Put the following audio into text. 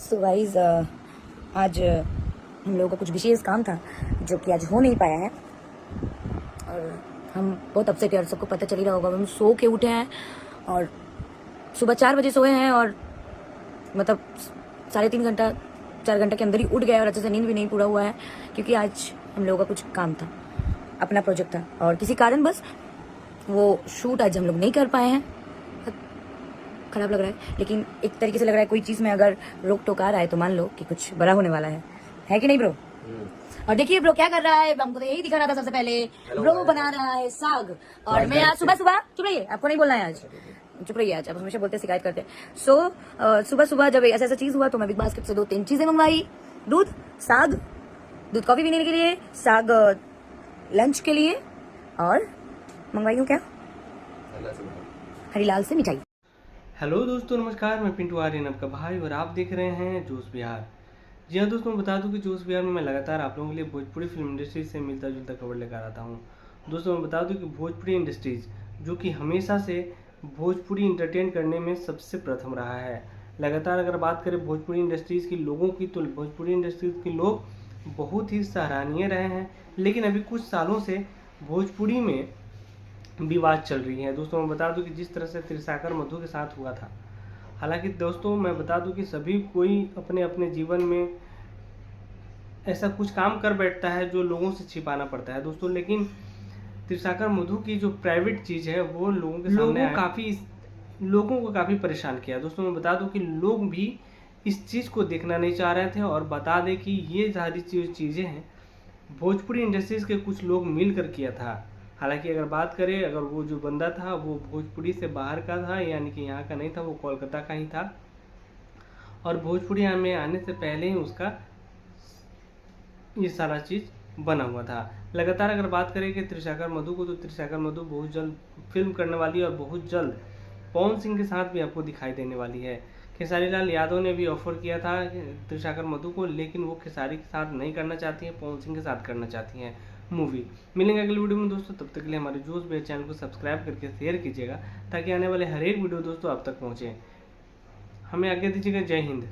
So guys आज हम लोगों का कुछ विशेष काम था जो कि आज हो नहीं पाया है और हम बहुत अपसेट है और सबको पता चल ही रहा होगा। हम सो के उठे हैं और सुबह 4 बजे सोए हैं और मतलब 3.5 घंटा 4 घंटा के अंदर ही उठ गए और अच्छे से नींद भी नहीं पूरा हुआ है क्योंकि आज हम लोगों का कुछ काम था, अपना प्रोजेक्ट था और किसी कारण बस वो शूट आज हम लोग नहीं कर पाए हैं। खराब लग रहा है लेकिन एक तरीके से लग रहा है कोई चीज में अगर रोक टोक आ रहा है तो मान लो कि कुछ बड़ा होने वाला है कि नहीं ब्रो? और देखिए ब्रो क्या कर रहा है, हमको तो यही दिखा रहा था सबसे पहले। ब्रो बना रहा है साग और मैं आज सुबह चुप रहिए, आपको नहीं बोलना है आज, चुप रहिए। आज आप हमेशा बोलते शिकायत करते हैं। सुबह सुबह जब ऐसा चीज हुआ तो मैं बिग बास्केट से 2-3 चीजें मंगवाई। दूध कॉफी पीने के लिए, साग लंच के लिए और मंगवाई हूँ क्या, हरीलाल से मिठाई। हेलो दोस्तों, नमस्कार। मैं पिंटू आर्यन आपका भाई और आप देख रहे हैं जोश बिहार। जी हाँ दोस्तों, बता दूं कि जोश बिहार में मैं लगातार आप लोगों के लिए भोजपुरी फिल्म इंडस्ट्री से मिलता जुलता खबर लेकर आता हूं। दोस्तों मैं बता दूं कि भोजपुरी इंडस्ट्रीज जो कि हमेशा से भोजपुरी इंटरटेन करने में सबसे प्रथम रहा है। लगातार अगर बात करें भोजपुरी इंडस्ट्रीज़ के लोगों की तो भोजपुरी इंडस्ट्रीज़ के लोग बहुत ही सराहनीय रहे हैं, लेकिन अभी कुछ सालों से भोजपुरी में विवाद चल रही है। दोस्तों मैं बता दूं कि जिस तरह से त्रिशाकर मधु के साथ हुआ था, हालांकि दोस्तों मैं बता दूं कि सभी कोई अपने अपने जीवन में ऐसा कुछ काम कर बैठता है जो लोगों से छिपाना पड़ता है दोस्तों, लेकिन त्रिशाकर मधु की जो प्राइवेट चीज़ है वो लोगों के सामने लोगों को काफ़ी परेशान किया। दोस्तों मैं बता दूं कि लोग भी इस चीज़ को देखना नहीं चाह रहे थे और बता दें कि ये सारी चीज़ें हैं भोजपुरी इंडस्ट्रीज़ के कुछ लोग मिल कर किया था। हालांकि अगर बात करें, अगर वो जो बंदा था वो भोजपुरी से बाहर का था, यानी कि यहाँ का नहीं था, वो कोलकाता का ही था और भोजपुरी में आने से पहले ही उसका ये सारा चीज़ बना हुआ था। लगातार अगर बात करें कि त्रिशाकर मधु को, तो त्रिशाकर मधु बहुत जल्द फिल्म करने वाली है और बहुत जल्द पवन सिंह के साथ भी आपको दिखाई देने वाली है। खेसारी लाल यादव ने भी ऑफर किया था त्रिशाकर मधु को, लेकिन वो खेसारी के साथ नहीं करना चाहती हैं, पवन सिंह के साथ करना चाहती हैं मूवी। मिलेंगे अगले वीडियो में दोस्तों, तब तक के लिए हमारे जोश बिहार चैनल को सब्सक्राइब करके शेयर कीजिएगा ताकि आने वाले हर एक वीडियो दोस्तों आप तक पहुँचे। हमें आगे दीजिएगा। जय हिंद।